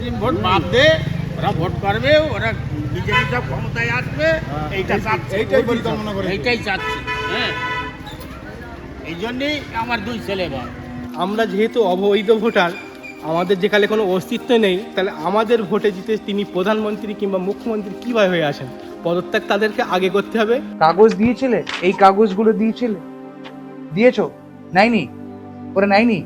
মুসলিম vote বাদ দে, ওরা vote করবে, ওরা বিজেপি সব ক্ষমতায় আসবে, এইটা চাচ্ছি, এইটাই পরিকল্পনা করে। এইটাই চাচ্ছি। হ্যাঁ, এই জন্যেই আমার দুই ছেলে ভাই। আমরা যেহেতু অবৈধ ভোটার, আমাদের যেখানে কোনো অস্তিত্ব নেই, তাহলে আমাদের ভোটে জিতে তিনি প্রধানমন্ত্রী কিংবা মুখ্যমন্ত্রী কীভাবে হয়ে আসেন? পদত্যাগ তাদেরকে আগে করতে হবে। কাগজ দিয়েছিলে? এই কাগজগুলো দিয়েছিলে? দিয়েছো? নাইনি? ওরা নাইনি?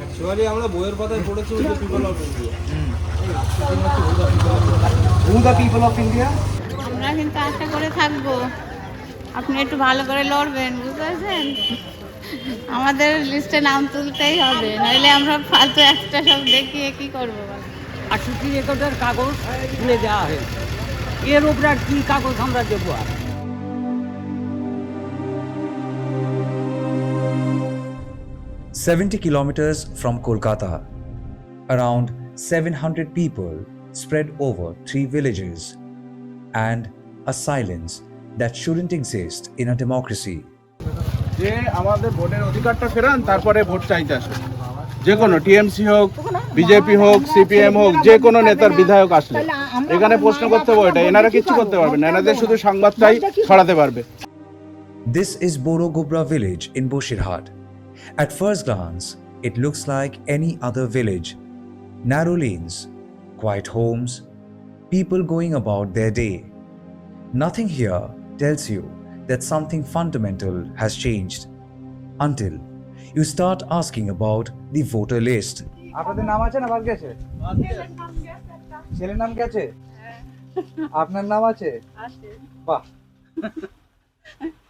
অ্যাকচুয়ালি আমরা বইয়ের পাতায় পড়েছি ওই যে people of India. Who the people of India? আমরা কিন্তু আশা করে থাকবো, আপনি একটু ভালো করে লড়বেন, বুঝতে পারছেন? আমাদের লিস্টে নাম তুলতেই হবে, নইলে আমরা ফালতু একটা সব দেখিয়ে কি করবো? 68 রেকর্ডের কাগজ তুলে দেওয়া হয়েছে, এর উপরে আর কি কাগজ আমরা দেবো? আর 70 kilometers from Kolkata, around 700 people spread over 3 villages, and a silence that shouldn't exist in a democracy. যে আমাদের ভোটের অধিকারটা ফেরান, তারপরে ভোট চাইতে আসে। যে কোনো টিএমসি হোক, বিজেপি হোক, সিপিএম হোক, যে কোনো নেতার বিধায়ক আসলে এখানে প্রশ্ন করতে হবে, এটা এনারা কিচ্ছু করতে পারবে না, এনাদের শুধু সংবাদটাই ছড়াতে পারবে। This is Borogubra village in Boshirhat. At first glance, it looks like any other village. Narrow lanes, quiet homes, people going about their day. Nothing here tells you that something fundamental has changed until you start asking about the voter list. আপনাদের নাম আছে না বাদ গেছে? ছেলের নাম গেছে? আপনার নাম আছে? বাহ,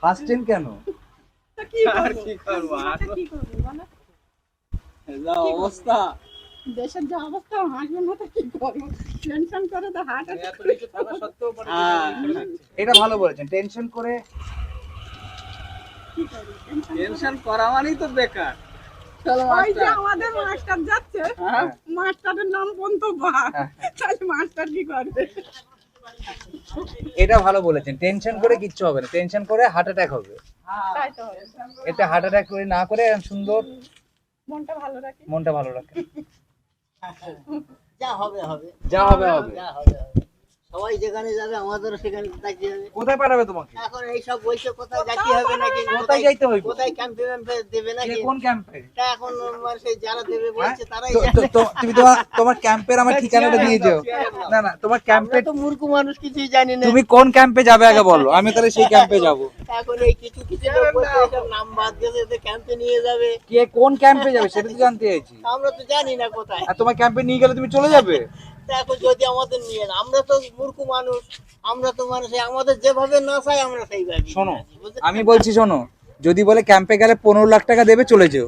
হাসছেন কেন? অবস্থা দেশের যে অবস্থা, হাসবেন না তো কি করবো? টেনশন করে তো হার্ট এটা ভালো বলেছেন, টেনশন করে। টেনশন করা মানেই তো বেকার। ওই যে আমাদের মাস্টার যাচ্ছে, মাস্টারের নাম পর্যন্ত বাদ, তাহলে মাস্টার কি করবে? এটা ভালো বলেছেন, টেনশন করে কিচ্ছু হবে না, টেনশন করে হার্ট অ্যাটাক হবে। তাই তো হবে। এটা হার্ট অ্যাটাক করে না করে সুন্দর মনটা ভালো রাখে। মনটা ভালো রাখে। যা হবে হবে, যা হবে হবে। যা হবে হবে। সবাই যেখানে যাবে আমাদেরও সেখানে যাইতে হবে। কোথায় পাঠাবে তোমাকে? এখন এইসব বলছে কোথায় যাইতে হবে নাকি, কোথায় যাইতে হবে? কোথায় ক্যাম্পে দেবে নাকি? কোন ক্যাম্পে? তা এখন মানে যারা দেবে বলছে তারাই তুমি তোমার ক্যাম্পের আমার ঠিকানাটা দিয়ে যাও। না না, তোমার ক্যাম্পে তো মূর্খ মানুষ কিছুই জানি না। তুমি কোন ক্যাম্পে যাবে আগে বলো, আমি তাহলে সেই ক্যাম্পে যাব। এখন এই কিছু কিছু লোক বলছে এসব নাম বাদ গেছে, এতে ক্যাম্পে নিয়ে যাবে। কে কোন ক্যাম্পে যাবে সেটা তো জানতে চাইছি। আমরা তো জানি না কোথায়। আর তোমার ক্যাম্পে নিয়ে গেলে তুমি চলে যাবে? তা এখন যদি আমাদের নিয়ে না, আমরা তো মূর্খ মানুষ, আমরা তো মানুষ, আমাদের যেভাবে না চাই আমরা সেইভাবে। শোনো, আমি বলছি শোনো, যদি বলে ক্যাম্পে গেলে 15 লাখ টাকা দেবে, চলে যেও।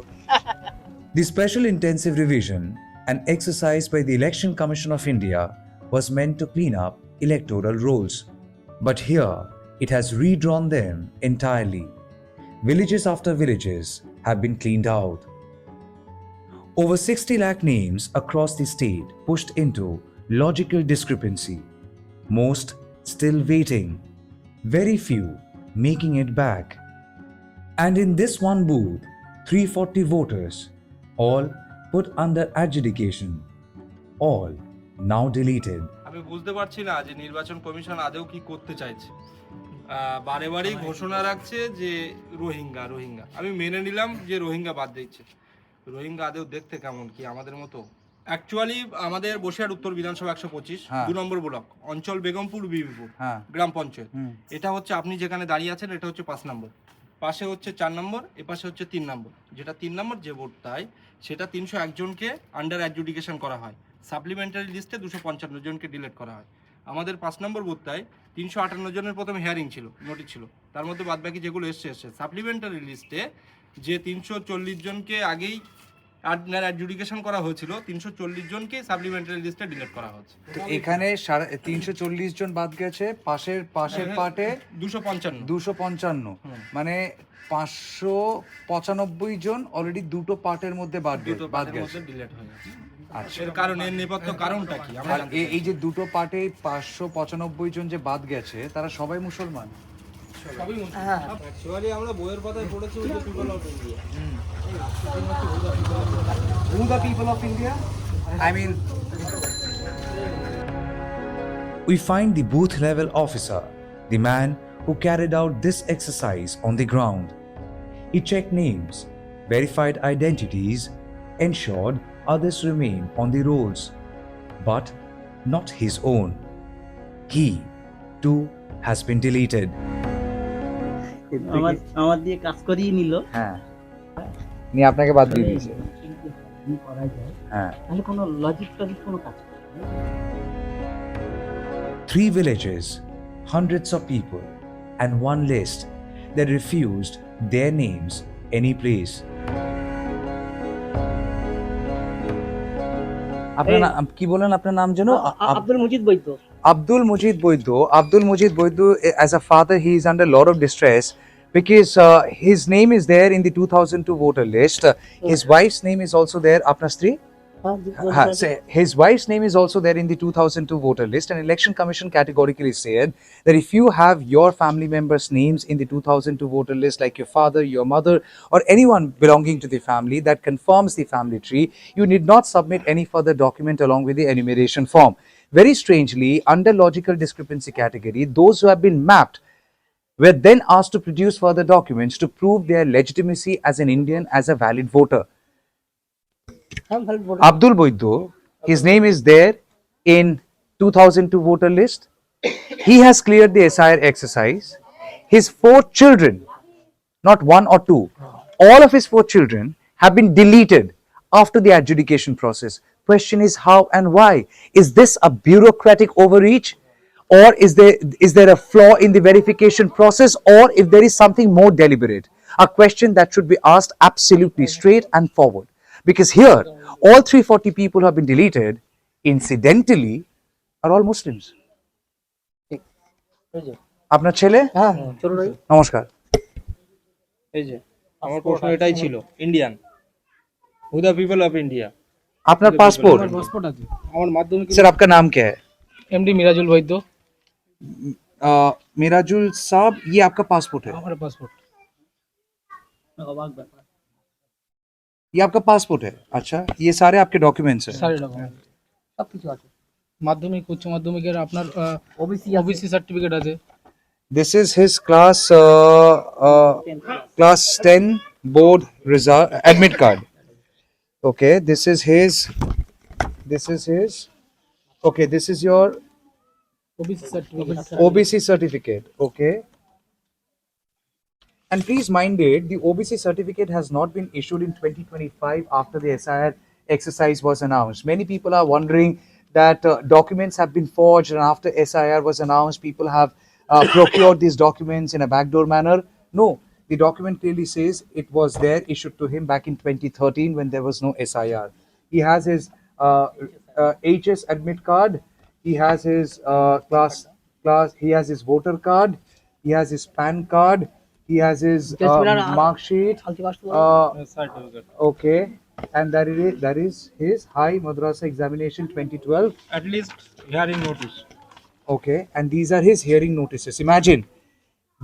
The special intensive revision, an exercise by the Election Commission of India, was meant to clean up electoral rolls. But here, it has redrawn them entirely. Villages after villages have been cleaned out. Over 60 lakh names across the state pushed into logical discrepancy. Most still waiting, very few making it back. And in this one booth, 340 voters, all put under adjudication, all now deleted. আমি বুঝতে পারছি না যে নির্বাচন commission আদৌ কি করতে চাইছে। বারে বারেই ঘোষণা রাখছে যে রোহিঙ্গা রোহিঙ্গা, আমি মেনে নিলাম যে রোহিঙ্গা বাদ দিচ্ছে। রোহিঙ্গা আদৌ দেখতে কেমন, কি আমাদের মতো? অ্যাকচুয়ালি আমাদের বসিরহাট উত্তর বিধানসভা 125 2 নম্বর ব্লক, অঞ্চল বেগমপুর বিবিপুর, গ্রাম পঞ্চায়েত। এটা হচ্ছে আপনি যেখানে দাঁড়িয়ে আছেন, এটা হচ্ছে 5 নম্বর, পাশে হচ্ছে 4 নম্বর, এ পাশে হচ্ছে 3 নম্বর। যেটা 3 নম্বর যে ভোটটায়, সেটা 301 জনকে আন্ডার অ্যাডজুডিকেশন করা হয়, সাপ্লিমেন্টারি লিস্টে 255 জনকে ডিলিট করা হয়। আমাদের 5 নম্বর বুথটায় 358 জনের প্রথমে হিয়ারিং ছিল, নোটিশ ছিল, তার মধ্যে বাদবাকি যেগুলো এসছে সাপ্লিমেন্টারি লিস্টে যে 340 জনকে আগেই অ্যাডজুডিকেশন করা হয়েছিল, 340 জনকে সাপ্লিমেন্টারি লিস্টে ডিলিট করা হচ্ছে। তো এখানে 340 জন বাদ গেছে, পাশের পার্টে 255, মানে 595 জন অলরেডি দুটো পার্টের মধ্যে বাদ গেছে। ডিলিট হয়ে গেছে। এর কারণ, এর নেপথ্য কারণটা কি আমরা আর এই যে দুটো পার্টে 595 জন যে বাদ গেছে তারা সবাই মুসলমান। অ্যাকচুয়ালি আমরা বইয়ের পাতায় পড়েছি যে people of India. Who the people of India? I mean, We find the booth level officer, the man who carried out this exercise on the ground. He checked names, verified identities, ensured others remain on the rolls, but not his own. He, too, has been deleted. আমার দিয়ে কাজ করিয়ে নিল। হ্যাঁ, নিয়ে আপনাকে বাদ দিয়ে দিয়েছে। কি করা যায়? হ্যাঁ, তাহলে কোনো লজিক টজিক কোনো কাজ করে না। 3 villages, hundreds of people, and 1 list that refused their names any place. আপনার কি বলেন আপনার নাম যেন? আব্দুল মজিদ বৈদ্য। Abdul Mujid Boido. Abdul Mujid Boido, as a father, he is under a lot of distress because his name is there in the 2002 voter list. His wife's name is also there. Apna Stri? His wife's name is also there in the 2002 voter list, and Election Commission categorically said that if you have your family members' names in the 2002 voter list, like your father, your mother, or anyone belonging to the family that confirms the family tree, you need not submit any further document along with the enumeration form. Very strangely, under logical discrepancy category, those who have been mapped were then asked to produce further documents to prove their legitimacy as an Indian, as a valid voter. Abdul Boido, his name is there in 2002 voter list. He has cleared the SIR exercise. His 4 children, not 1 or 2, all of his 4 children have been deleted after the adjudication process. Question is how and why? Is this a bureaucratic overreach? Or is there a flaw in the verification process, or if there is something more deliberate? A question that should be asked absolutely straight and forward. Because here, all 340 people who have been deleted, incidentally, are all Muslims. আপনার ছেলে? হ্যাঁ, চলো ভাই। নমস্কার। এই যে আমার প্রশ্ন এটাই ছিল, Indian, who the people of India. আপনার পাসপোর্ট? পাসপোর্ট আছে আমার মাধ্যমিক। सर आपका नाम क्या है? एमडी मिराजुल वैद्य। मिराजुल साहब, ये आपका पासपोर्ट है? हमारा पासपोर्ट। অবাক ব্যাপার। ये आपका पासपोर्ट है? अच्छा, ये सारे आपके डॉक्यूमेंट्स हैं? सारे डॉक्यूमेंट সবকিছু আছে। মাধ্যমিক উচ্চ মাধ্যমিকের আপনার ওবিসি সার্টিফিকেট আছে। This is his class 10 board result admit card. Okay, this is his. Okay, this is your OBC certificate. OBC certificate. Okay. And please mind it, the OBC certificate has not been issued in 2025 after the SIR exercise was announced. Many people are wondering that documents have been forged, and after SIR was announced, people have procured these documents in a backdoor manner. No, the document clearly says it was there, issued to him back in 2013 when there was no SIR. He has his HS admit card. He has his he has his voter card. He has his PAN card. He has his mark sheet. Okay, and that is his High Madrasa Examination 2012. At least hearing notice. Okay, and these are his hearing notices. Imagine,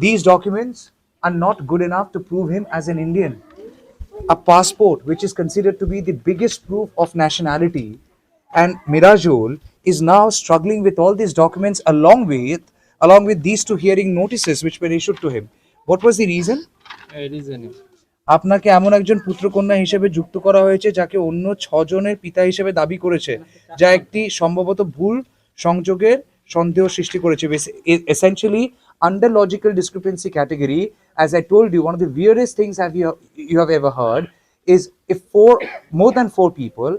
these documents are not good enough to prove him as an Indian. A passport, which is considered to be the biggest proof of nationality, and Mirajul is now struggling with all these documents along with these 2 hearing notices which were issued to him. What was the reason? আপনাকে এমন একজন পুত্রকন্যা হিসেবে যুক্ত করা হয়েছে যাকে অন্য 6 জনের পিতা হিসেবে দাবি করেছে, যা একটি সম্ভবত ভুল সংযোগের সন্দেহ সৃষ্টি করেছে। Essentially, under logical discrepancy category, as I told you, one of the weirdest things you have ever heard is if more than 4 people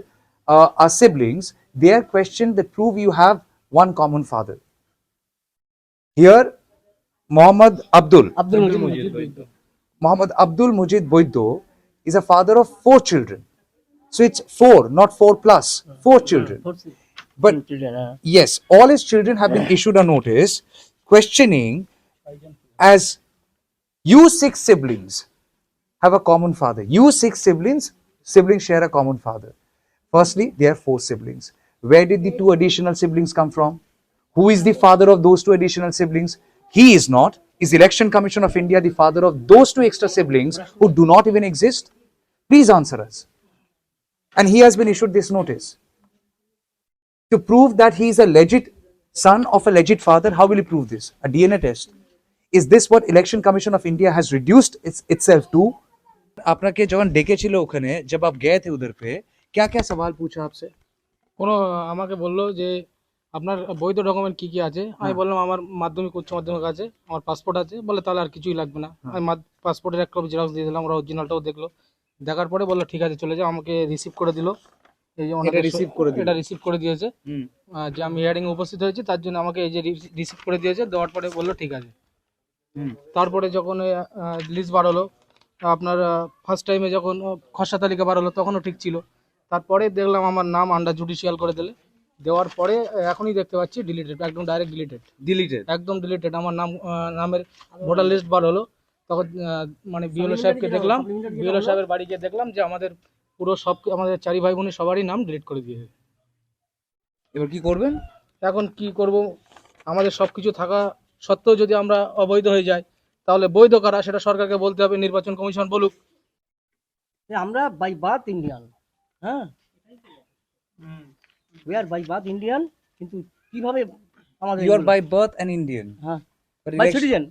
are siblings, they are questioned that prove you have one common father. Here, Muhammad Abdul Mujid Boido is a father of 4 children. So it's 4, not 4 plus, 4 children. But yes, all his children have been issued a notice questioning, as you 6 siblings have a common father. You 6 siblings share a common father. Firstly, there are 4 siblings. Where did the 2 additional siblings come from? Who is the father of those 2 additional siblings? He is not. Is Election Commission of India the father of those 2 extra siblings who do not even exist? Please answer us. And he has been issued this notice. To prove that he is a legit son of a legit father, how will he prove this? A DNA test. Is this what Election Commission of India has reduced itself to? আপনাকে যখন ডেকেছিল ওখানে जब आप गए थे उधर पे क्या क्या सवाल पूछा आपसे? কোনো আমাকে বললো যে আপনার বৈধ ডকুমেন্ট কি কি আছে, আমি বললাম আমার মাধ্যমিক উচ্চ মাধ্যমিক আছে, আমার পাসপোর্ট আছে, বলে তাহলে আর কিছুই লাগবে না। আমি পাসপোর্টের এক কপি জেরক্স দিয়ে দিলাম, ওরা অরিজিনালটাও দেখলো, দেখার পরে বললো ঠিক আছে চলে যাও, আমাকে রিসিভ করে দিল। এই যে এটা রিসিভ করে দিল? এটা রিসিভ করে দিয়েছে, যে আমি হিয়ারিং উপস্থিত হয়েছি তার জন্য আমাকে এই যে রিসিভ করে দিয়েছে, দেওয়ার পরে বললো ঠিক আছে। তারপরে যখন লিস্ট বার হলো, আপনার ফার্স্ট টাইমে যখন খসড়া তালিকা বার হলো তখনও ঠিক ছিল, তারপরে দেখলাম আমার নাম আন্ডার জুডিশিয়াল করে দিলে, দেওয়ার পরে এখনই দেখতে পাচ্ছি ডিলিটেড, একদম ডাইরেক্ট ডিলিটেড, একদম ডিলিটেড। আমার নামের ভোটার লিস্ট বার হলো, তখন মানে বিএলও সাহেবকে দেখলাম, বিএলও সাহেবের বাড়ি গিয়ে দেখলাম যে আমাদের পুরো সব আমাদের 4 ভাই বোনের সবারই নাম ডিলিট করে দিয়েছে। এবার কি করবেন? এখন কি করব, আমাদের সব কিছু থাকা সত্ত্বেও যদি আমরা অবৈধ হয়ে যাই, তাহলে বৈধ কারা সেটা সরকারকে বলতে হবে, নির্বাচন কমিশন বলুক। আমরা বাই বার্থ ইন্ডিয়ান, হ্যাঁ we are by birth Indian, কিন্তু কিভাবে আমাদের You are by birth an Indian. হ্যাঁ But বাই election- citizen,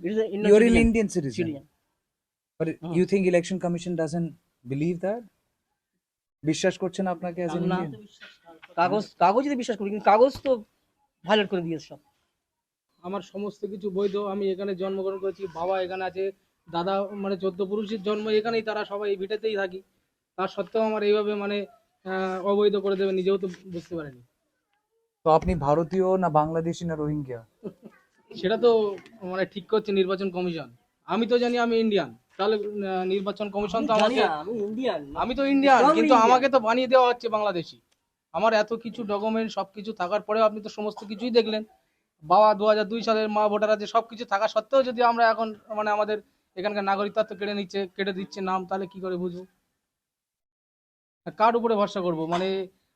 You're an Indian citizen. But you think Election Commission doesn't believe that? বিশ্বাস করছেন আপনাকে as an না, Indian? কাগজে বিশ্বাস করি, কিন্তু কাগজ তো ভায়োলেট করে দিয়েছে সব। আমার সমস্ত কিছু বৈধ, আমি এখানে জন্মগ্রহণ করেছি, বাবা এখানে আছে, দাদা মানে 14 পুরুষের জন্ম এখানেই, তারা সবাই এই ভিটেতেই থাকি, তার সত্ত্বেও আমার এইভাবে মানে অবৈধ করে দেবে, নিজেও তো বুঝতে পারিনি। তো আপনি ভারতীয় না বাংলাদেশি না রোহিঙ্গা? সেটা তো মানে ঠিক করছে নির্বাচন কমিশন, আমি তো জানি আমি ইন্ডিয়ান, তাহলে নির্বাচন কমিশন তো আমাকে, আমি ইন্ডিয়ান, আমি তো ইন্ডিয়ান, Strong কিন্তু Indian। আমাকে তো বানিয়ে দেওয়া হচ্ছে বাংলাদেশি। আমার এত কিছু ডকুমেন্ট সব কিছু থাকার পরেও আপনি তো সমস্ত কিছুই দেখলেন, বাবা 2002 সালের মা ভোটার আছে, সব কিছু থাকা সত্ত্বেও যদি আমরা এখন মানে আমাদের এখানকার নাগরিকত্ব কেটে দিচ্ছে নাম, তাহলে কি করে বুঝবো, কার উপরে ভরসা করব? মানে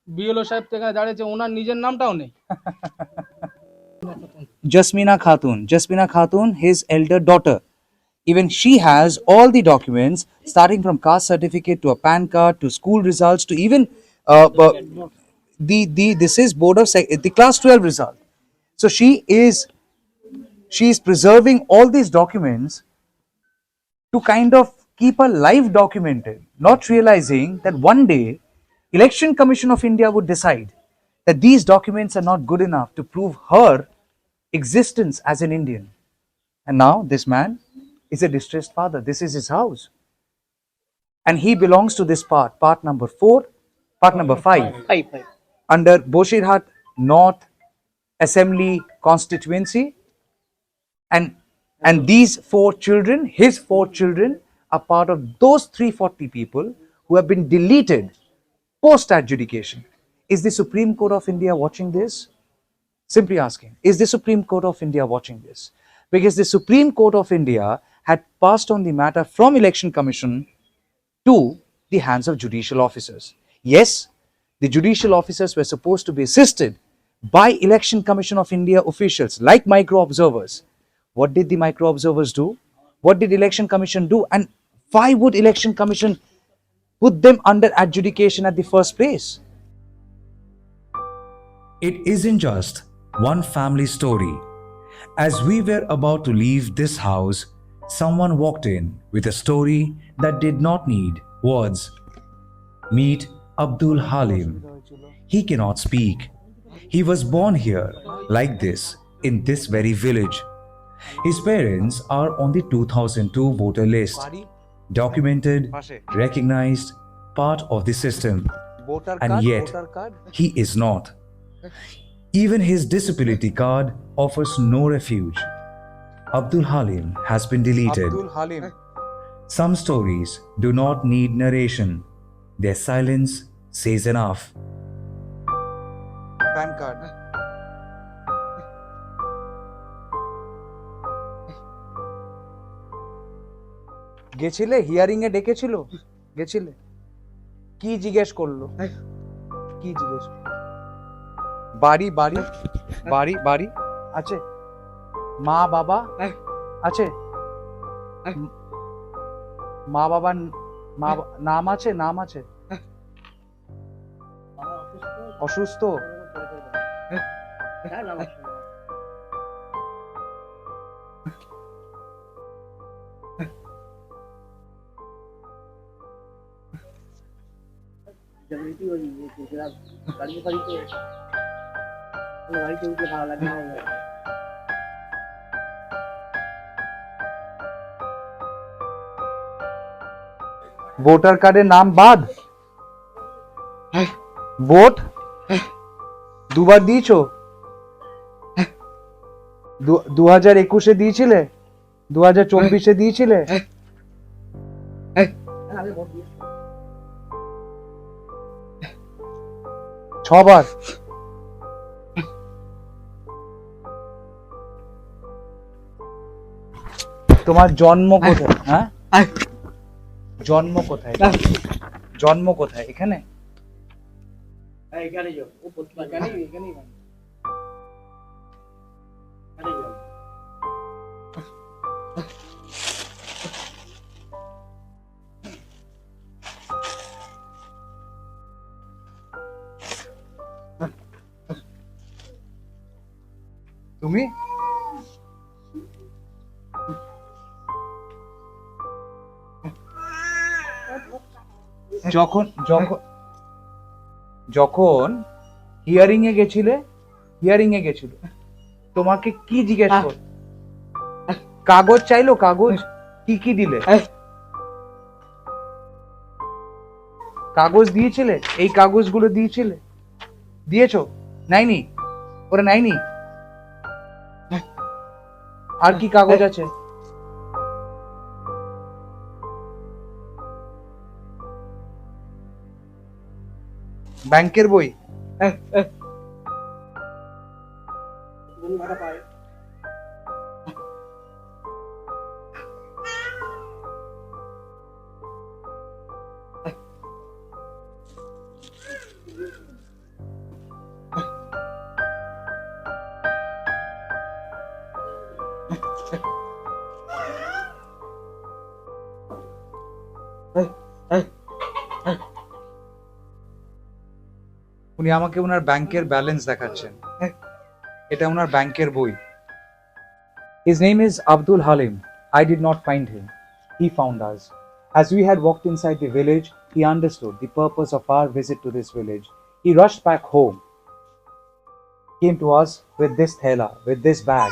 বিএলও সাহেব তো এখানে দাঁড়িয়েছে, ওনার নিজের নামটাও নেই। Jasmina Khatun, his elder daughter. Even she has all the documents, starting from caste certificate to a PAN card to school results to even this is the class 12 result. So she is preserving all these documents to kind of keep her life documented, not realizing that one day Election Commission of India would decide that these documents are not good enough to prove her existence as an Indian. And now this man is a distressed father. This is his house. And he belongs to this part number 4, part number 5, under Boshirhat North Assembly constituency. And these 4 children, his 4 children, are part of those 340 people who have been deleted post adjudication. Is the Supreme Court of India watching this? Simply asking, is the Supreme Court of India watching this? Because the Supreme Court of India had passed on the matter from Election Commission to the hands of judicial officers. Yes, the judicial officers were supposed to be assisted by Election Commission of India officials like micro observers. What did the micro observers do? What did Election Commission do? And why would Election Commission put them under adjudication at the first place? It isn't just one family story. As we were about to leave this house, someone walked in with a story that did not need words. Meet Abdul Halim. He cannot speak. He was born here, like this, in this very village. His parents are on the 2002 voter list, documented, recognized, part of the system. And yet, he is not. Even his disability card offers no refuge. Abdul Halim has been deleted. Some stories do not need narration. Their silence says enough. PAN card. গেছিলে hearing এ ডেকেছিল? গেছিলে? কি জিজ্ঞেস করলো? কি জিজ্ঞেস বাড়ি বাড়ি বাড়ি বাড়ি আছে, মা বাবা আছে, মা বাবার নাম আছে, নাম আছে, অসুস্থ, ভোটার কার্ডের নাম বাদ, ভোট দুবার দিয়েছো, 2021-এ দিয়েছিলে, 2024-এ দিয়েছিলে, ছবার। তোমার জন্ম কোথায়? হ্যাঁ, জন্ম কোথায়? জন্ম কোথায়? এখানে? তুমি যখন যখন যখন হিয়ারিং এ গেছিলে, তোমাকে কি জিজ্ঞেস কর? কাগজ চাইলো, কাগজ কি কি দিলে? কাগজ দিয়েছিলে? এই কাগজগুলো দিয়েছিলে? দিয়েছো? নাইনি? ওরা নাইনি? আর কি কাগজ আছে? ব্যাংকের বই? উনি আমাকে ওনার ব্যাংকের ব্যালেন্স দেখাচ্ছেন। এটা ওনার ব্যাংকের বই। His name is Abdul Halim. I did not find him. He found us. As we had walked inside the village, he understood the purpose of our visit to this village. He rushed back home, came to us with this thela, with this bag,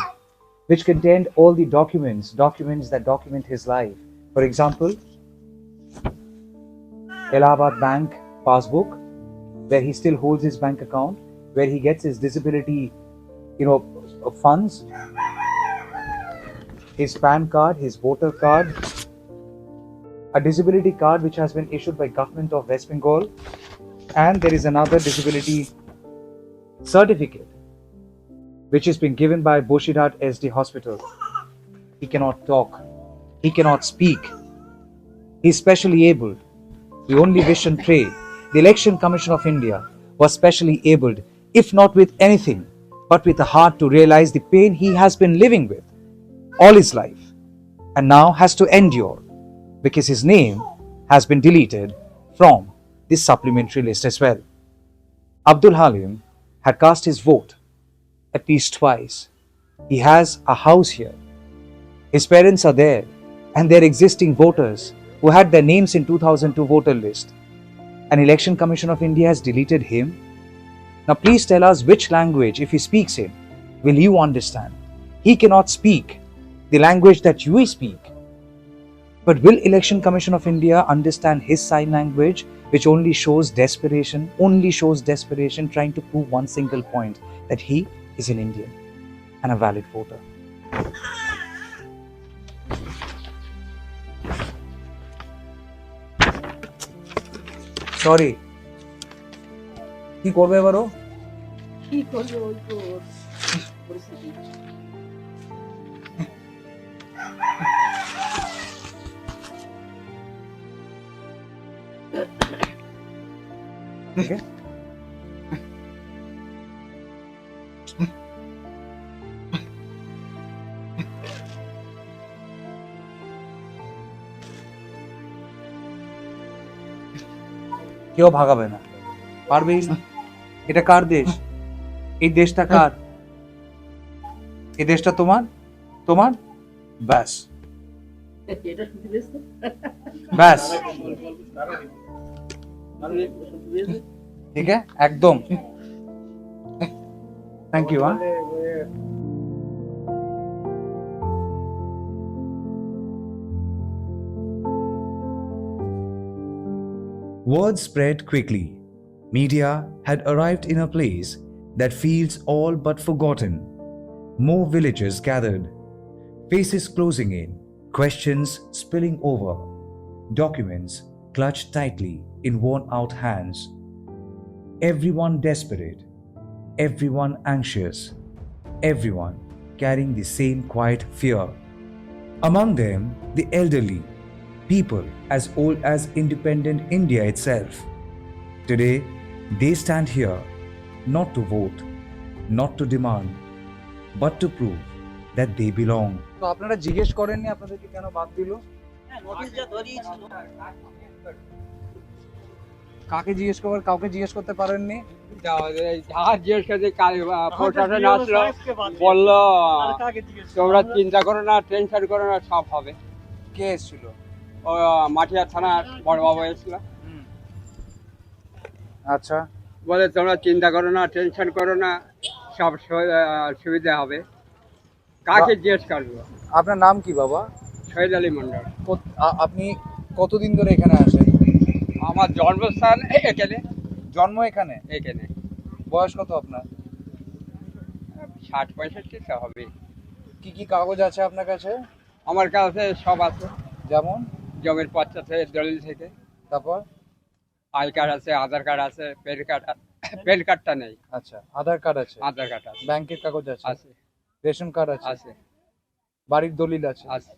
which contained all the documents that document his life. For example, Allahabad Bank passbook, where he still holds his bank account, where he gets his disability, funds, his PAN card, his voter card, a disability card which has been issued by Government of West Bengal, and there is another disability certificate which has been given by Boshirat SD Hospital. He cannot talk, he cannot speak, he is specially abled. We only wish and pray the Election Commission of India was specially abled, if not with anything, but with a heart to realize the pain he has been living with all his life, and now has to endure because his name has been deleted from this supplementary list as well. Abdul Halim had cast his vote at least twice. He has a house here. His parents are there, and they're existing voters who had their names in 2002 voter list. An Election Commission of India has deleted him. Now please tell us which language, if he speaks in, will you understand? He cannot speak the language that you speak. But will Election Commission of India understand his sign language, which only shows desperation trying to prove one single point, that he is an Indian and a valid voter. Sorry. কি করবে এবারও? কি করবে ওই তো পরিস্থিতি। Okay. কেউ ভাগাবে না, পারবেই না। এটা কার দেশ? এই দেশটা কার? এই দেশটা তোমার? তোমার? ব্যাস ব্যাস, ঠিক আছে, একদম। Thank you. Word spread quickly. Media had arrived in a place that feels all but forgotten. More villagers gathered, faces closing in, questions spilling over, documents clutched tightly in worn-out hands. Everyone desperate, everyone anxious, everyone carrying the same quiet fear. Among them, the elderly, people as old as independent India itself. Today, they stand here not to vote, not to demand, but to prove that they belong. তো আপনারা জিজ্ঞেস করেননি আপনাদেরকে কেন বাদ দিল? নোটিশটা ধরিয়েছিল। কাকে জিজ্ঞেস করবেন? কাউকে জিজ্ঞেস করতে পারেননি? জিজ্ঞেস করছে প্রশাসন আসলো, বললো তোমরা চিন্তা করো না, টেনশন করো না, সব হবে। কে এসেছিল? ও মাটিয়া থানার বড়বাবু এসেছিল, আচ্ছা, বলে তোমরা চিন্তা করো না, টেনশন করো না, সব সুবিধা হবে। কাকে জিজ্ঞেস করবো? আপনার নাম কি বাবা? শহীদ আলী মন্ডল। আপনি কতদিন ধরে এখানে আসেন? আমার জন্মস্থান এখানে, জন্ম এখানে? এখানে। বয়স কত আপনার? 60-65 হবে। কি কি কাগজ আছে আপনার কাছে? আমার কাছে সব আছে, যেমন জমির পর্চা থেকে, দলিল থেকে, তারপর আই কার্ড আছে, আধার কার্ড আছে, প্যান কার্ডটা নেই। আচ্ছা, আধার কার্ড আছে, আধার কার্ড আছে, ব্যাংকের কাগজ আছে, আছে, রেশন কার্ড আছে, আছে, বাড়ির দলিল আছে। আছে।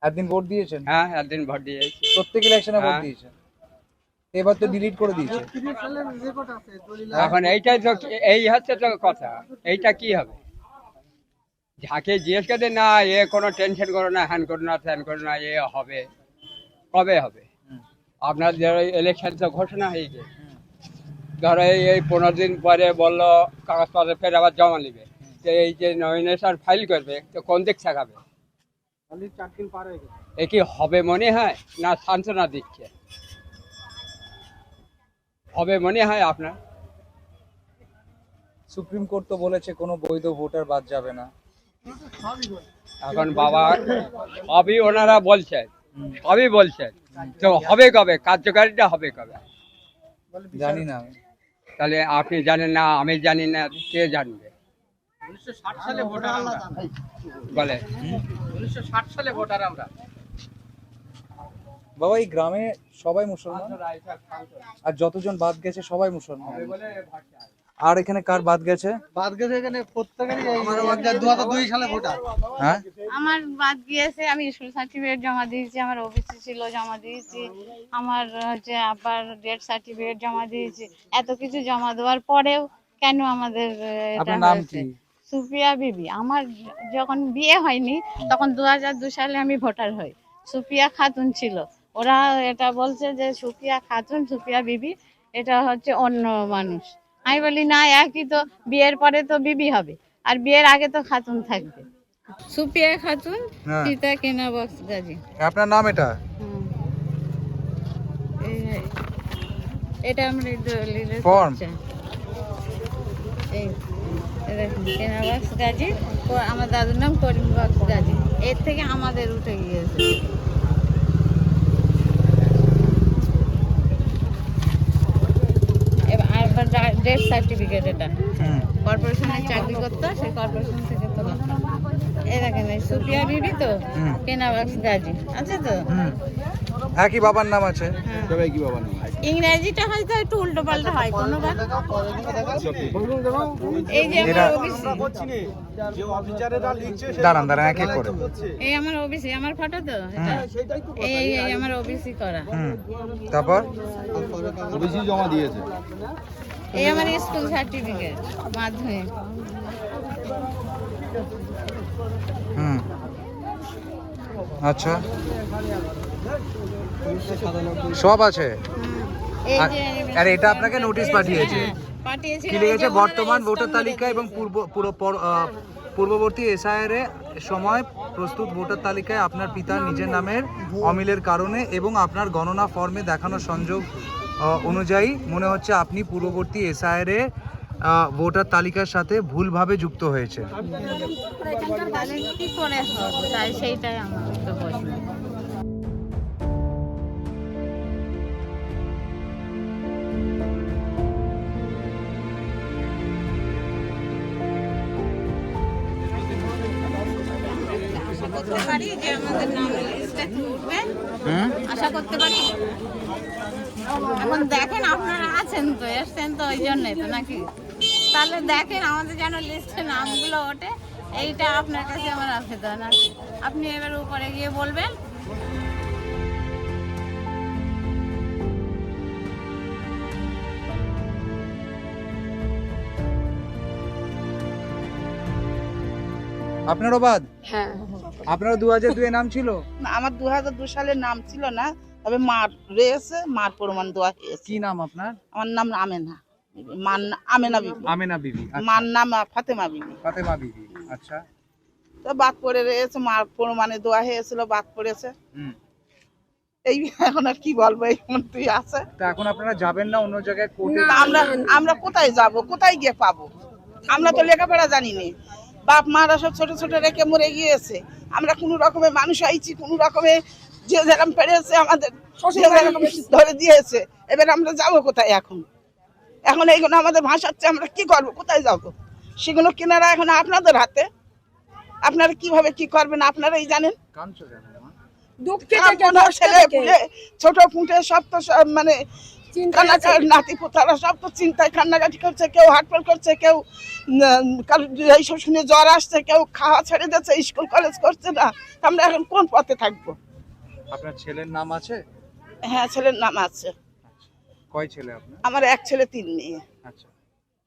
একদিন ভোট দিয়েছেন? হ্যাঁ, একদিন ভোট দিয়েছি। প্রত্যেক ইলেকশনে ভোট হ্যাঁ। দিয়েছেন? এবার তো ডিলিট করে দিয়েছে। এখন এইটাই তো, এই হচ্ছে তো কথা, এইটা কি হবে? যাকে জিজ্ঞেস করতে না, এ কোনো টেনশন করো না, হ্যান করো না, ত্যান করো না, এ হবে, কবে হবে? আপনার ইলেকশন তো ঘোষণা হয়ে গেছে, ধরো এই 15 দিন পরে বললো কাগজপত্র ফের আবার জমা নেবে, তো এই যে নমিনেশন ফাইল করবে, তো কোন দিক শেখাবে? এ কি হবে মনে হয়, না সান্ত্বনা দিচ্ছে? হবে মনে হয় আপনার? সুপ্রিম কোর্ট তো বলেছে কোনো বৈধ ভোটার বাদ যাবে না। এখন বাবা সবই ওনারা বলছেন, সবই বলছেন, তো হবে কবে? কার্যকারিতা হবে কবে? জানি না আমি। তাহলে আপনি জানেন না, আমি জানি না, কে জানবে? 1960 সালে ভোটার আমরা, বলে 1960 সালে ভোটার আমরা। বাবা এই গ্রামে সবাই মুসলমান, আর যতজন বাদ গেছে সবাই মুসলমান। আর এখানে কার বাদ গেছে? বাদ গেছে এখানে প্রত্যেকেরই, আমার বাদ গেছে 2002 সালে ভোটার। হ্যাঁ, আমার বাদ গিয়েছে, আমি স্কুল সার্টিফিকেট জমা দিয়েছি, আমার ওবিসি ছিল জমা দিয়েছি, আমার হচ্ছে আবার ডেথ সার্টিফিকেট জমা দিয়েছি। এত কিছু জমা দেওয়ার পরেও কেন আমাদের এটা আপনার নাম হয়েছে? কি? সুফিয়া বিবি। আমার যখন বিয়ে হয়নি তখন 2002 সালে আমি ভোটার হই। সুফিয়া খাতুন ছিল, ওরা এটা বলছে যে সুফিয়া খাতুন, সুফিয়া বিবি, এটা হচ্ছে অন্য মানুষ। আমি বলি না, একই তো, বিয়ের পরে তো বিবি হবে, আর বিয়ের আগে তো খাতুন থাকবে। সুফিয়া খাতুন, হ্যাঁ। পিতা কেনা বক্স গাজী। আপনার নাম এটা? এটা আমরা দলিলের Form? পর্চা। এই দেখুন, কেনা বক্স গাজী, আমার দাদুর নাম করিম বক্স গাজী। এর থেকে আমাদের উঠে গিয়েছে। এবার ডেথ সার্টিফিকেট, এটা কর্পোরেশনে চাকরি করতো, সেই কর্পোরেশন থেকে তোলা। এই দেখেন, এই সুফিয়া বিবি তো, কেনা বক্স গাজী আছে তো। একই বাবার নাম আছে? ইংরেজিটা হয়তো একটু উল্টো পাল্টা হয় কোনোবার। এই যে আমার ওবিসি, দাঁড়ান দাঁড়ান, এক এক করে। এই আমার ওবিসি, আমার ফটো তো এটা। এই আমার ওবিসি করা। তারপর ওবিসি জমা দিয়েছে। এই আমার স্কুল সার্টিফিকেট, মাধ্যমিক। আচ্ছা, সব আছে। এই যে আর এটা আপনাকে নোটিশ পাঠিয়েছে পাঠিয়েছিল কি লিখেছে বর্তমান ভোটার তালিকা এবং পূর্ববর্তী এসআইআর এর সময় প্রস্তুত ভোটার তালিকায় আপনার পিতার নিজের নামের অমিলের কারণে এবং আপনার গণনা ফর্মে দেখানো সংযোগ অনুযায়ী মনে হচ্ছে আপনি পূর্ববর্তী এসআইআর এর ভোটার তালিকার সাথে ভুলভাবে যুক্ত হয়েছে। তাহলে কি করে হবে? তাই সেইটাই আমার তো প্রশ্ন। করতে পারি যে আমাদের নাম লিস্টে উঠবে, আশা করতে পারি। এখন দেখেন আপনারা আছেন তো, এসছেন তো ওই জন্যই তো নাকি, তাহলে দেখেন আমাদের যেন লিস্টে নামগুলো ওঠে, এইটা আপনার কাছে আমার আবেদন আছে। আপনি এবার উপরে গিয়ে বলবেন। আপনারও বাদ? হ্যাঁ, আপনারও 2002 নাম ছিল? না, আমার 2002 সালের নাম ছিল না, তবে মার রয়েছে, মার প্রমাণ দেওয়া হয়েছে। কি নাম আপনার? আমার নাম আমেনা, মার আমেনা বিবি। আমেনা বিবি। মার নাম ফাতেমা বিবি। ফাতেমা বিবি, আচ্ছা। তো বাদ পড়ে রয়েছে, মার প্রমাণে দেওয়া হয়েছিল, বাদ পড়েছে। এই এখন আর কি বলবো, এই তুই আছে। তা এখন আপনারা যাবেন না অন্য জায়গায় কোর্টে? আমরা কোথায় যাব, কোথায় গিয়ে পাবো? আমরা তো লেখাপড়া জানি না, বাপ মারা সব ছোট ছোট রেখে মরে গিয়েছে। আমরা কোনো রকমের মানুষ আইছি, কোনো রকমের যে যেরকম পেরেছে আমাদের ধরে দিয়েছে। এবার আমরা যাবো কোথায়? এখন এখন এইগুলো আমাদের ভাষাচ্ছে, আমরা কি করবো, কোথায় যাব? সেগুলো কেনারা এখন আপনাদের হাতে, আপনারা কিভাবে কি করবেন আপনারাই জানেন। ছোট ফুটে সব তো মানে নাতি পোতারা সব তো চিন্তায় কান্নাকাটি করছে, কেউ হাটফল করছে, কেউ এইসব শুনে জ্বর আসছে, কেউ খাওয়া ছেড়ে দিচ্ছে, স্কুল কলেজ করছে না। আমরা এখন কোন পথে থাকবো? আপনার ছেলের নাম আছে? হ্যাঁ, ছেলের নাম আছে। কয় ছেলে আপনার? আমার এক ছেলে 3 মেয়ে। আচ্ছা,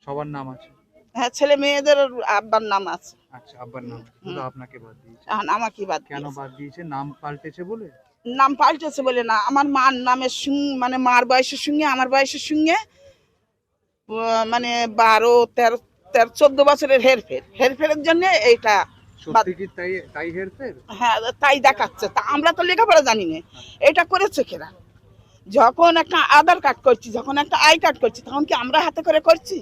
সবার নাম আছে? হ্যাঁ, ছেলে মেয়েদের আব্বার নাম আছে। আচ্ছা, আব্বার নাম শুধু আপনাকে বাদ দিয়েছে? আমাকে বাদ। কেন বাদ দিয়েছে? নাম পাল্টেছে বলে? নাম পাল্টেছে বলে না, আমার মার নামের মানে মার বয়সের সঙ্গে আমার বয়সের সঙ্গে মানে 12, 13, 14 বছরের হেরফেরের জন্য এইটা। সত্যি কি তাই হেরফের? হ্যাঁ, তাই দেখাচ্ছে। তা আমরা তো লেখাপড়া জানি না, এটা করেছে কেরা? যখন একটা আধার কার্ড করছি, যখন একটা আই কার্ড করছি, তখন কি আমরা হাতে করে করছি?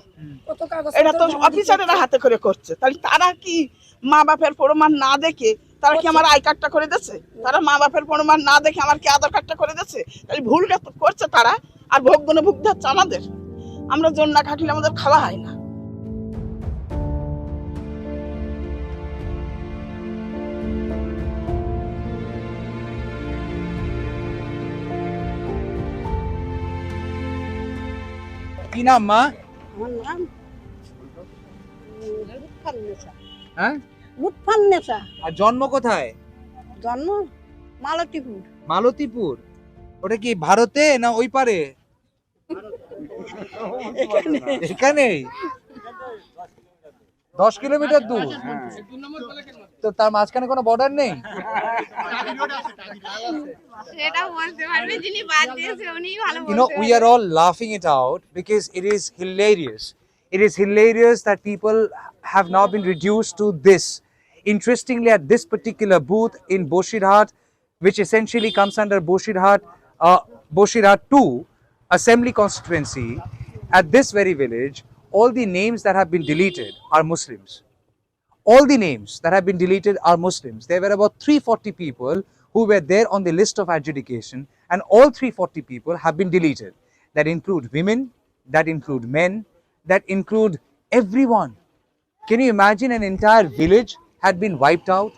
এটা তো অফিসারেরা হাতে করে করছে। তাহলে তারা কি মা বাপের প্রমাণ না দেখে তারা কি আমার আই কার্ডটা করে দিচ্ছে? তারা মা বাপের প্রমাণ না দেখে আমার কি আধার কার্ডটা করে দিচ্ছে? তাহলে ভুলটা করছে তারা, আর ভোগদনে ভুগতে হচ্ছে আমাদের। আমরা জোর না খাটলে আমাদের খাওয়া হয় না। কি নাম মা? আমার নাম হ্যাঁ, লুৎফান্নেসা। আর জন্ম কোথায়? জন্ম মালতীপুর। মালতীপুর? ওটা কি ভারতে না ওই পারে? এখানেই 10 কিলোমিটার দূর। তো তার মাঝখানে কোনো বর্ডার নেই? সেটা বলতে পারবে যিনি বাদ দিয়েছে, উনিই ভালো বলতে You know, we are all laughing it out because it is hilarious. It is hilarious that people have now been reduced to this. Interestingly, at this particular booth in Boshirhat, which essentially comes under Boshirhat 2 Assembly constituency, at this very village, all the names that have been deleted are Muslims. All the names that have been deleted are Muslims. There were about 340 people who were there on the list of adjudication, and all 340 people have been deleted. That include women, that include men, that include everyone. Can you imagine an entire village had been wiped out?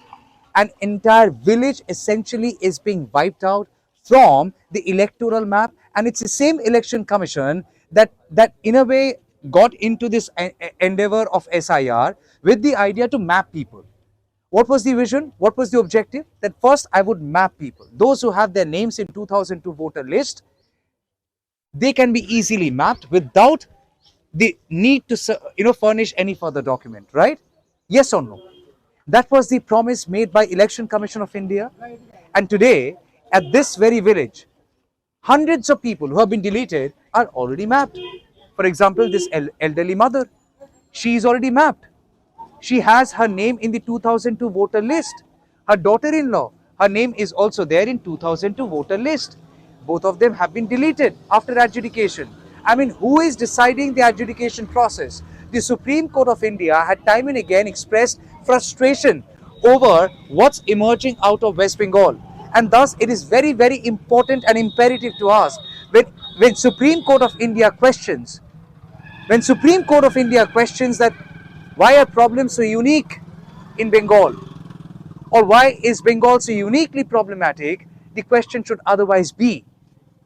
An entire village essentially is being wiped out from the electoral map, and it's the same election commission that in a way got into this endeavor of SIR with the idea to map people. What was the vision? What was the objective? That first I would map people. Those who have their names in 2002 voter list, they can be easily mapped without the need to furnish any further document, right? Yes or no? That was the promise made by Election Commission of India. And today, at this very village, hundreds of people who have been deleted are already mapped. For example, this elderly mother, she is already mapped. She has her name in the 2002 voter list. Her daughter-in-law, her name is also there in 2002 voter list. Both of them have been deleted after adjudication. I mean, who is deciding the adjudication process? The Supreme Court of India had time and again expressed frustration over what's emerging out of West Bengal. And thus, it is very, very important and imperative to ask, when Supreme Court of India questions, that why are problems so unique in Bengal, or why is Bengal so uniquely problematic, the question should otherwise be,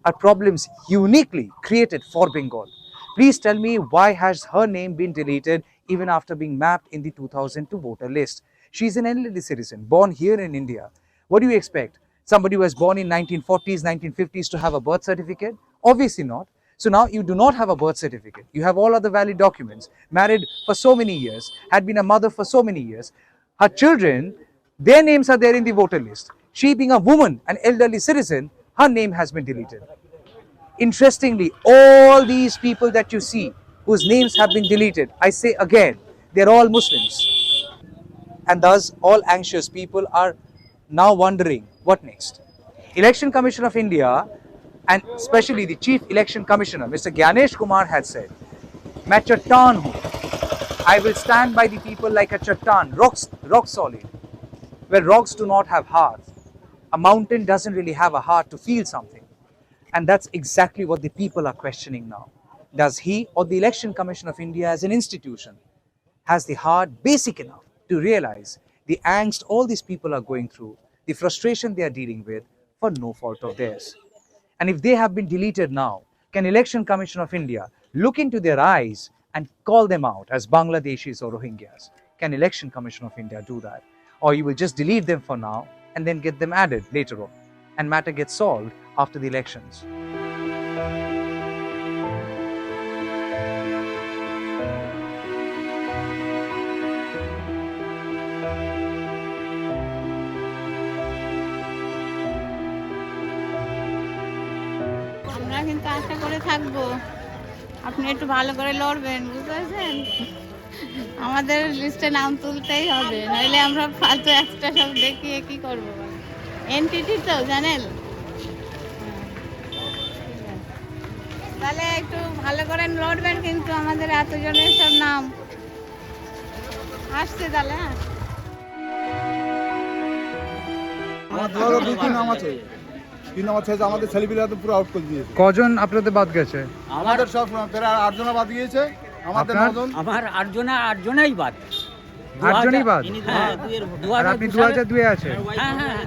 are problems uniquely created for Bengal? Please tell me, why has her name been deleted even after being mapped in the 2002 voter list? She is an elderly citizen, born here in India. What do you expect? Somebody who was born in 1940s, 1950s to have a birth certificate? Obviously not. So now you do not have a birth certificate. You have all other valid documents, married for so many years, had been a mother for so many years. Her children, their names are there in the voter list. She being a woman, an elderly citizen, her name has been deleted. Interestingly, all these people that you see whose names have been deleted, I say again, they're all Muslims. And thus all anxious people are now wondering, what next? Election Commission of India, and especially the Chief Election Commissioner, Mr. Gyanesh Kumar, had said, "Main chattan hu. I will stand by the people like a chattan, rock solid, where rocks do not have heart. A mountain doesn't really have a heart to feel something." And that's exactly what the people are questioning now. Does he or the Election Commission of India as an institution has the heart basic enough to realize the angst all these people are going through, the frustration they are dealing with for no fault of theirs? And if they have been deleted now, can Election Commission of India look into their eyes and call them out as Bangladeshis or Rohingyas? Can Election Commission of India do that? Or you will just delete them for now and then get them added later on, and matter gets solved after the elections? আমরা কিন্তু আশা করে থাকবো আপনি একটু ভালো করে লড়বেন, বুঝতে পারছেন? আমাদের লিস্টে নাম তুলতেই হবে, নইলে আমরা ফালতু এক্সট্রা সব দেখিয়ে কি করবো? এনটিটি তো জানেন, তাহলে একটু ভালো করে লড়বেন, কিন্তু আমাদের এতজনের সব নাম আসছে তাহলে। হ্যাঁ, আমার ধরো দুই তিন নাম আছে, তিন নাম আছে, আমাদের ছেলেপিলা তো পুরো আউট করে দিয়েছে। কজন আপনাদের বাদ গেছে? আমাদের সব প্রায় 8 জন বাদ গিয়েছে, আমাদের 9 জন। আমার আটজনই বাদ। 8 জনই বাদ? হ্যাঁ, আর আপনি 2002 এ আছেন? হ্যাঁ হ্যাঁ,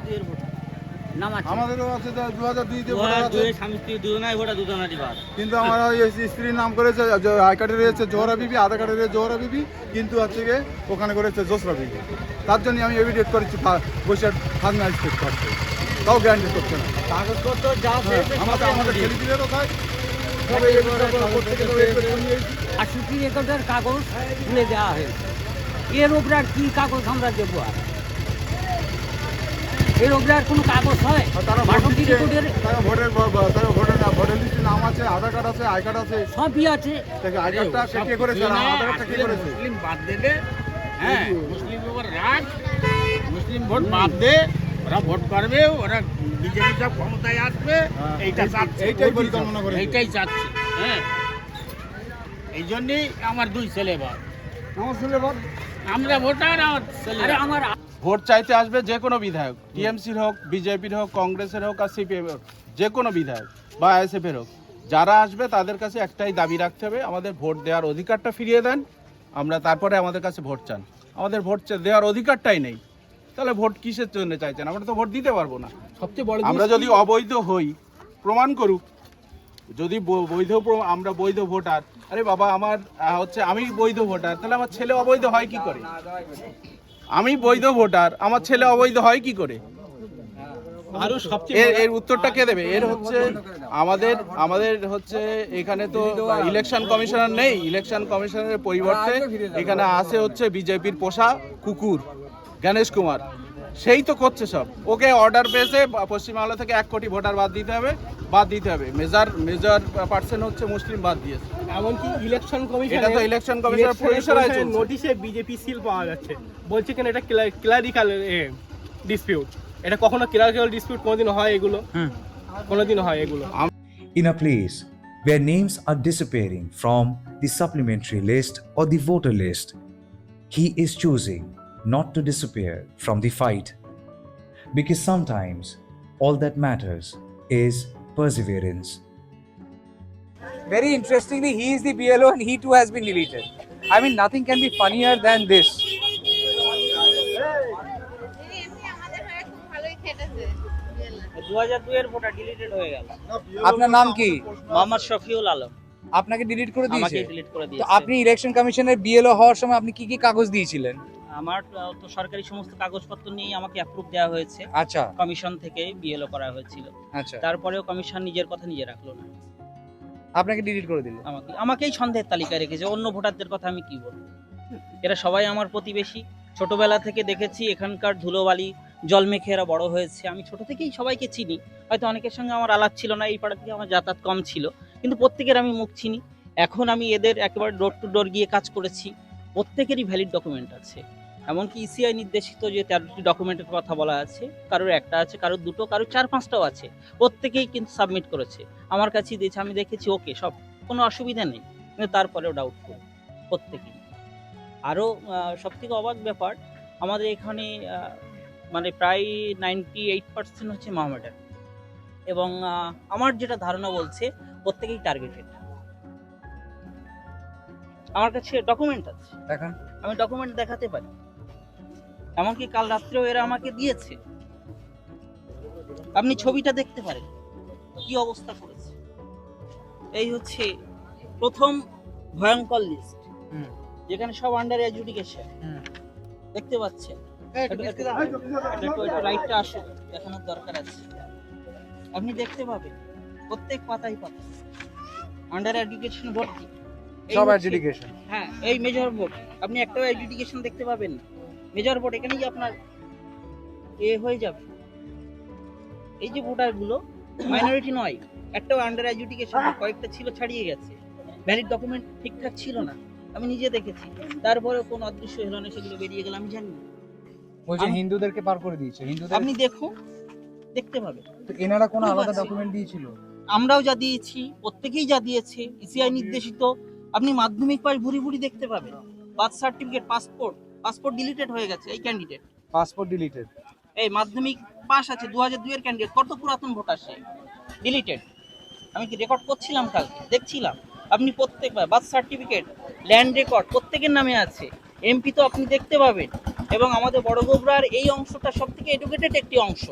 নাম আছে। আমাদেরও আছে 2002 তে ভোটার আছে, স্বামী স্ত্রী দুজনাই ভোটার, দুজনারই বাদ। কিন্তু আমার ওই স্ত্রীর নাম করেছে, আই কার্ডে রয়েছে জোহরা বিবি, আধার কার্ডে রয়েছে জোহরা বিবি, কিন্তু হচ্ছে গিয়ে ওখানে করেছে জোসরা বিবি। তার জন্য আমি এভিডেট করেছি বসে ফার্মে স্টেট করতে, তাও গ্যারান্টি করছে না। কাগজপত্র যা আমাদের ছেলেপিলেরও খায়, সবে করতে গেলে 68 রেকর্ডের কাগজ তুলে দেওয়া হয়েছে। এর ওপরে আর কি কাগজ আমরা দেবো? আর এর ওপরে আর কোনো কাগজ হয়? তারা 62 রেকর্ডের ভোটার লিস্টে নাম আছে, আধার কার্ড আছে, আই কার্ড আছে, সবই আছে। আই কার্ডটা কে করেছে, আধার কার্ডটা কে করেছে? মুসলিম বাদ দেবে, হ্যাঁ, মুসলিম ওপর রাগ, মুসলিম ভোট বাদ দে, ওরা ভোট করবে, ওরা বিজেপি সব ক্ষমতায় আসবে, এইটা চাচ্ছে, এইটাই পরিকল্পনা করে, এইটাই চাচ্ছে। হ্যাঁ, এই জন্যই আমার 2 ছেলে বাদ। আমার ছেলে বাদ, আমরা ভোটার, আমার ছেলে। আরে আমার ভোট চাইতে আসবে যে কোনো বিধায়ক, টিএমসির হোক, বিজেপির হোক, কংগ্রেসের হোক আর সিপিএম হোক, যে কোনো বিধায়ক বা আইএসএফের হোক, যারা আসবে তাদের কাছে একটাই দাবি রাখতে হবে, আমাদের ভোট দেওয়ার অধিকারটা ফিরিয়ে দেন। আমরা তারপরে আমাদের কাছে ভোট চান। আমাদের ভোট দেওয়ার অধিকারটাই নেই, তাহলে ভোট কিসের জন্য চাইছেন? আমরা তো ভোট দিতে পারবো না। সবচেয়ে বড় আমরা যদি অবৈধ হই, প্রমাণ করুক। যদি আমরা বৈধ ভোটার, আরে বাবা আমার হচ্ছে আমি বৈধ ভোটার, তাহলে আমার ছেলে অবৈধ হয় কি করে? আমি বৈধ ভোটার, আমার ছেলে অবৈধ হয় কি করে? আরো সবচেয়ে এর উত্তরটা কে দেবে? এর হচ্ছে আমাদের হচ্ছে এখানে তো ইলেকশন কমিশনার নেই। ইলেকশন কমিশনারের পরিবর্তে এখানে আছে হচ্ছে বিজেপির পোষা কুকুর গণেশ কুমার, সেই তো করছে সব। ওকে অর্ডার পেয়েছে পশ্চিমবাংলা থেকে 1 কোটি ভোটার বাদ দিতে হবে। মেজর পার্সেন্ট হচ্ছে মুসলিম বাদ দিয়েছে। এমনকি ইলেকশন কমিশন, এটা তো ইলেকশন কমিশনের পরিসরায় চলছে। নোটিশে বিজেপি সিল পাওয়া যাচ্ছে, বলছে কেন এটা ক্লারিক্যাল ডিসপিউট। এটা কখনো ক্লারিক্যাল ডিসপিউট কোনোদিন হয় এগুলো? কোনোদিন হয় এগুলো? In a place where names are disappearing from the supplementary list or the voter list, he is choosing not to disappear from the fight. Because sometimes all that matters is perseverance. Very interestingly, he is the BLO and he too has been deleted. I mean, nothing can be funnier than this. আমাদের হয়ে খুব ভালোই খেটেছে। 2002 এর voter deleted হয়ে গেল। আপনার নাম কি? মোহাম্মদ শফিউল আলম। আপনাকে ডিলিট করে দিয়েছে? আমাকে ডিলিট করে তো দিয়েছে। আপনি ইলেকশন কমিশনের বিএলও হওয়ার সময় আপনি কি কি কাগজ দিয়েছিলেন? আমার তো সরকারি সমস্ত কাগজপত্র নিয়ে আমাকে অ্যাপ্রুভ দেওয়া হয়েছে। আচ্ছা কমিশন থেকে বিএলও করা হয়েছিল। আচ্ছা, তারপরেও কমিশন নিজের কথা নিজে রাখলো না, আপনাকে ডিলিট করে দিল। আমাকেই সন্দেহের তালিকায় রেখেছে। অন্য ভোটারদের কথা আমি কি বলবো? এরা সবাই আমার প্রতিবেশী, ছোটবেলা থেকে দেখেছি। এখানকার ধুলোবালি জল মেখে এরা বড় হয়েছে। আমি ছোট থেকেই সবাইকে চিনি। হয়তো অনেকের সঙ্গে আমার আলাপ ছিল না, এই পাড়া থেকে আমার যাতায়াত কম ছিল, কিন্তু প্রত্যেকের আমি মুখ চিনি। এখন আমি এদের একেবারে ডোর টু ডোর গিয়ে কাজ করেছি। প্রত্যেকেরই ভ্যালিড ডকুমেন্ট আছে। এমনকি ইসিআই নির্দেশিত যে 13টি ডকুমেন্টের কথা বলা আছে, কারোর একটা আছে, কারোর দুটো, কারোর 4-5টাও আছে। প্রত্যেকেই কিন্তু সাবমিট করেছে, আমার কাছেই দিয়েছে। আমি দেখেছি ওকে, সব কোনো অসুবিধা নেই, কিন্তু তারপরেও ডাউটফুল প্রত্যেকেই। আরও সবথেকে অবাক ব্যাপার, আমাদের এখানে মানে প্রায় 98% হচ্ছে মোহামেডান, এবং আমার যেটা ধারণা বলছে প্রত্যেকেই টার্গেটেড। আমার কাছে ডকুমেন্ট আছে, দেখেন, আমি ডকুমেন্ট দেখাতে পারি। এমনকি কাল রাত্রেও এরা আমাকে দিয়েছে, আপনি ছবিটা দেখতে পারেন কি অবস্থা করেছে। এই হচ্ছে প্রথম ভয়ঙ্কর লিস্ট, যেখানে সব আন্ডার এডজুডিকেশন দেখতে পাচ্ছেন। লাইটটা আসে, দেখানোর দরকার আছে। আপনি দেখতে পাবেন প্রত্যেক পাতায় আন্ডার এডুকেশন ভর্তি, সব এডুকেশন। হ্যাঁ, এই মেজর বোর্ড আপনি একটাও এডুকেশন দেখতে পাবেন না। মেজর বোর্ড এখানেই আপনার হয়ে যাবে। এই যে ভোটার গুলো মাইনরিটি নয়, একটাও আন্ডার এডুকেশন, কয়েকটা ছিল ছাড়িয়ে গেছে, ভ্যালিড ডকুমেন্ট ঠিকঠাক ছিল না, আমি নিজে দেখেছি। তারপরে কোন অদৃশ্য হেলনে সেগুলো বেরিয়ে গেল, আমি জানি না। বলছেন হিন্দুদেরকে পার করে দিয়েছে। হিন্দুদের আপনি দেখুন, দেখতে পাবেন। তো এনারা কোনো আলাদা ডকুমেন্ট দিয়েছিল? আমরাও যা দিয়েছি, প্রত্যেকেই যা দিয়েছে ইসিআই নির্দেশিত। আপনি মাধ্যমিক পাস ভুরি ভুরি দেখতে পাবেন, বার্থ সার্টিফিকেট, পাসপোর্ট ডিলিটেড হয়ে গেছে। এই ক্যান্ডিডেট পাসপোর্ট ডিলিটেড, এই মাধ্যমিক পাস আছে 2002 এর ক্যান্ডিডেট, কত পুরাতন ভোটার সে, ডিলিটেড। আমি কি রেকর্ড করছিলাম, কালকে দেখছিলাম। আপনি প্রত্যেকবার বার্থ সার্টিফিকেট, ল্যান্ড রেকর্ড প্রত্যেকের নামে আছে। এমপি তো আপনি দেখতে পাবেন। এবং আমাদের বড়গোবরার এই অংশটা সব থেকে এডুকেটেড একটি অংশ।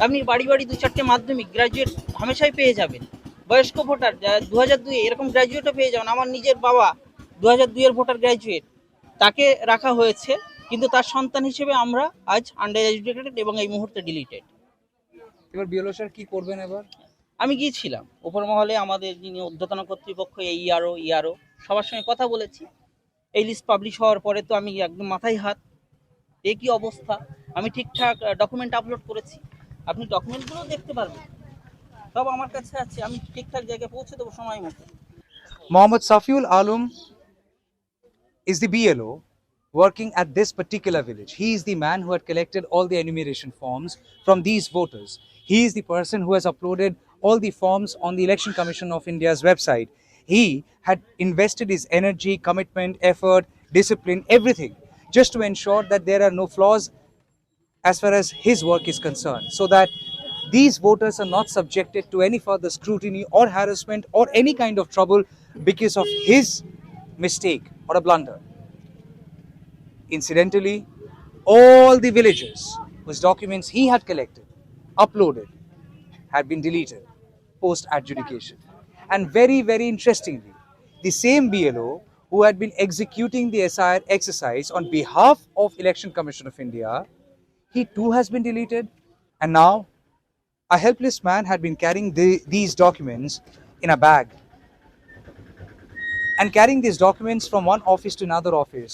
আপনি বাড়ি বাড়ি 2-4টে মাধ্যমিক গ্রাজুয়েট হামেশাই পেয়ে যাবেন। বয়স্ক ভোটার 2002 এরকম গ্রাজুয়েটও পেয়ে যাবেন। আমার নিজের বাবা 2002 এর ভোটার গ্রাজুয়েট, তাকে রাখা হয়েছে, কিন্তু তার সন্তান হিসেবে আমরা আজ আন্ডার এডুকেটেড এবং এই মুহূর্তে ডিলিটেড। এবার বিএলও স্যার কি করবেন এবার? আমি গিয়েছিলাম উপর মহলে, আমাদের যিনি ঊর্ধ্বতন কর্তৃপক্ষ, এই ইআরও সবার সঙ্গে কথা বলেছি। এই লিস্ট পাবলিশ হওয়ার পরে তো আমি একদম মাথায় হাত, এ কি অবস্থা। আমি ঠিকঠাক ডকুমেন্ট আপলোড করেছি, আপনি ডকুমেন্টগুলো দেখতে পারবেন, সব আমার কাছে আছে। আমি ঠিকঠাক জায়গায় পৌঁছে দেবো সময় মতো। Mohammad Safiul Alam is the BLO working at this particular village. He is the man who had collected all the enumeration forms from these voters. He is the person who has uploaded all the forms on the Election Commission of India's website. He had invested his energy, commitment, effort, discipline, everything, just to ensure that there are no flaws as far as his work is concerned, so that these voters are not subjected to any further scrutiny or harassment or any kind of trouble because of his mistake or a blunder. Incidentally, all the villagers whose documents he had collected, uploaded, had been deleted post adjudication. And very, very interestingly, the same BLO who had been executing the SIR exercise on behalf of Election Commission of India, he too has been deleted. And now a helpless man had been carrying these documents in a bag and carrying these documents from one office to another office,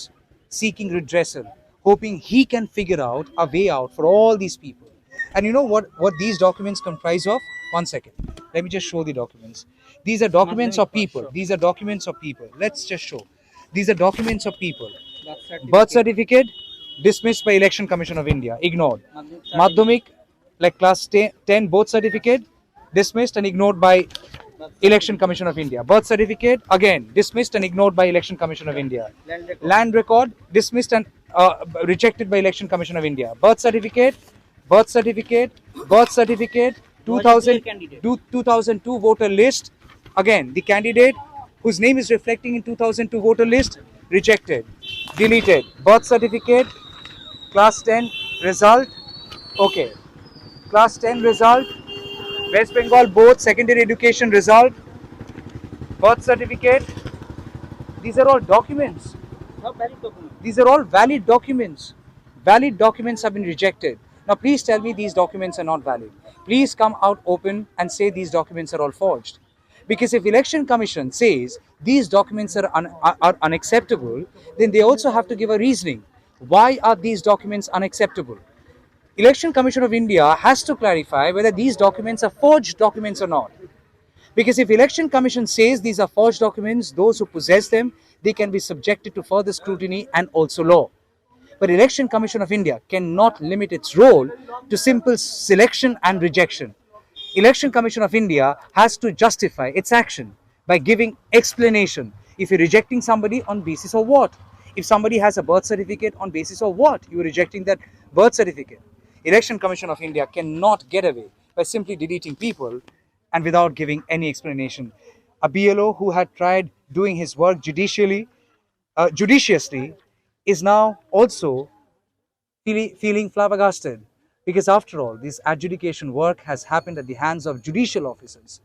seeking redressal hoping he can figure out a way out for all these people. And you know what these documents comprise of? 1 second. Let me just show the documents. These are documents of people. These are documents of people. Let's just show. These are documents of people. Birth certificate, dismissed by Election Commission of India, ignored. Madhyamik, like class 10 both certificate, dismissed and ignored by Election Commission of India. Birth certificate, again, dismissed and ignored by Election Commission of India. Land record, dismissed and rejected by Election Commission of India. Birth certificate, 2002 voter list. Again, the candidate whose name is reflecting in 2002 voter list, rejected, deleted. Birth certificate, class 10 result, okay. Class 10 result, West Bengal board secondary education result, birth certificate. These are all documents. These are all valid documents. Valid documents have been rejected. Now please tell me these documents are not valid. Please come out open and say these documents are all forged. Because if Election Commission says these documents are unacceptable, then they also have to give a reasoning. Why are these documents unacceptable? Election Commission of India has to clarify whether these documents are forged documents or not. Because if Election Commission says these are forged documents, those who possess them, they can be subjected to further scrutiny and also law. But Election Commission of India cannot limit its role to simple selection and rejection. Election Commission of India has to justify its action by giving explanation. If you're rejecting somebody on basis of what? If somebody has a birth certificate, on basis of what? You are rejecting that birth certificate. Election Commission of India cannot get away by simply deleting people and without giving any explanation. A BLO who had tried doing his work judiciously is now also feeling flabbergasted, because after all, this adjudication work has happened at the hands of judicial officers.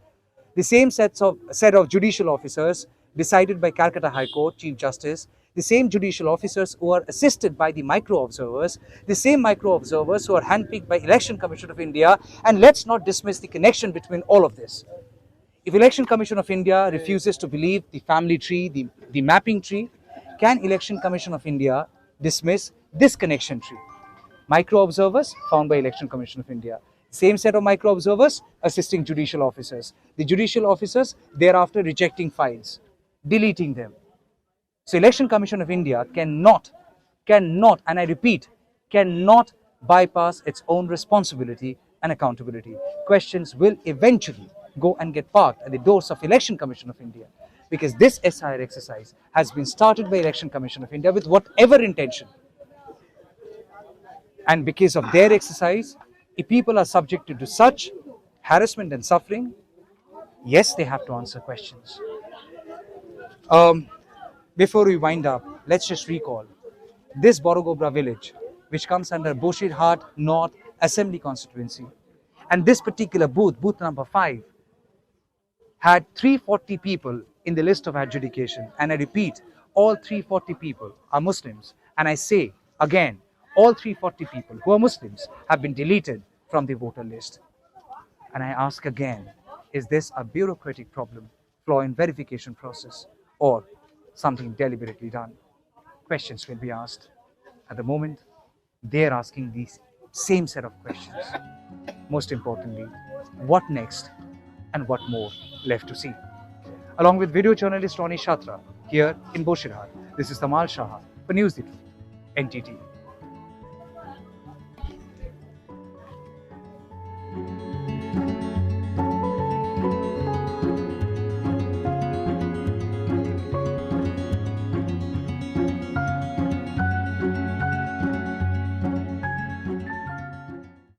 The same set of judicial officers decided by Calcutta High Court Chief Justice, the same judicial officers who are assisted by the micro-observers, the same micro-observers who are handpicked by Election Commission of India, and let's not dismiss the connection between all of this. If Election Commission of India refuses to believe the family tree, the mapping tree, can Election Commission of India dismiss this connection tree? Micro-observers found by Election Commission of India. Same set of micro-observers assisting judicial officers. The judicial officers thereafter rejecting files, deleting them. So Election Commission of India cannot, and I repeat, cannot bypass its own responsibility and accountability. Questions will eventually go and get parked at the doors of Election Commission of India, because this SIR exercise has been started by Election Commission of India with whatever intention. And because of their exercise, if people are subjected to such harassment and suffering, yes, they have to answer questions. Before we wind up, let's just recall this Borogobra village, which comes under Boshirhat North Assembly constituency, and this particular booth number 5, had 340 people in the list of adjudication. And I repeat, all 340 people are Muslims. And I say again, all 340 people who are Muslims have been deleted from the voter list. And I ask again, is this a bureaucratic problem, flaw in verification process, or something deliberately done? Questions will be asked. At the moment, they're asking these same set of questions. Most importantly, what next and what more left to see? Along with video journalist Ronnie Shatra here in Boshirhat, this is Tamal Shah for News the Truth, NTT.